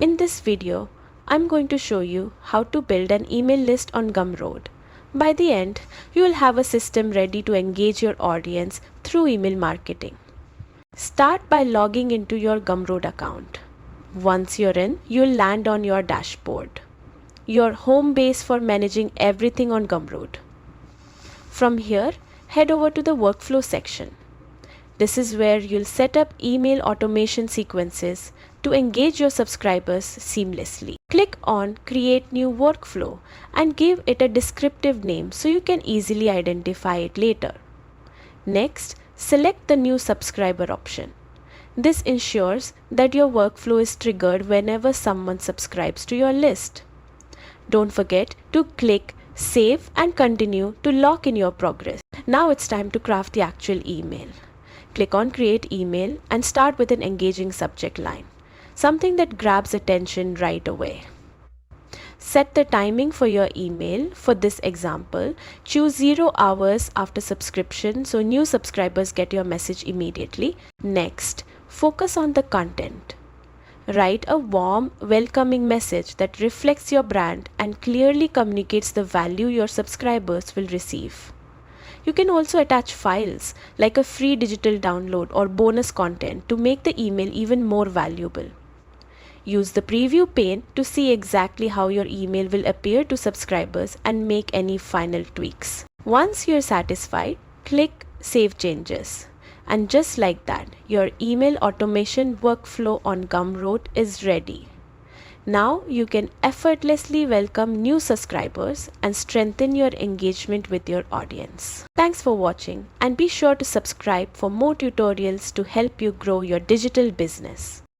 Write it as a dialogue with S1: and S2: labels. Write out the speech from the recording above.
S1: In this video, I'm going to show you how to build an email list on Gumroad. By the end, you will have a system ready to engage your audience through email marketing. Start by logging into your Gumroad account. Once you're in, you'll land on your dashboard, your home base for managing everything on Gumroad. From here, head over to the workflow section. This is where you'll set up email automation sequences to engage your subscribers seamlessly. Click on Create New Workflow and give it a descriptive name so you can easily identify it later. Next, select the New Subscriber option. This ensures that your workflow is triggered whenever someone subscribes to your list. Don't forget to click Save and Continue to lock in your progress. Now it's time to craft the actual email. Click on Create Email and start with an engaging subject line, something that grabs attention right away. Set the timing for your email. For this example, choose 0 hours after subscription so new subscribers get your message immediately. Next, focus on the content. Write a warm, welcoming message that reflects your brand and clearly communicates the value your subscribers will receive. You can also attach files like a free digital download or bonus content to make the email even more valuable. Use the preview pane to see exactly how your email will appear to subscribers and make any final tweaks. Once you're satisfied, click Save Changes. And just like that, your email automation workflow on Gumroad is ready. Now you can effortlessly welcome new subscribers and strengthen your engagement with your audience. Thanks for watching and be sure to subscribe for more tutorials to help you grow your digital business.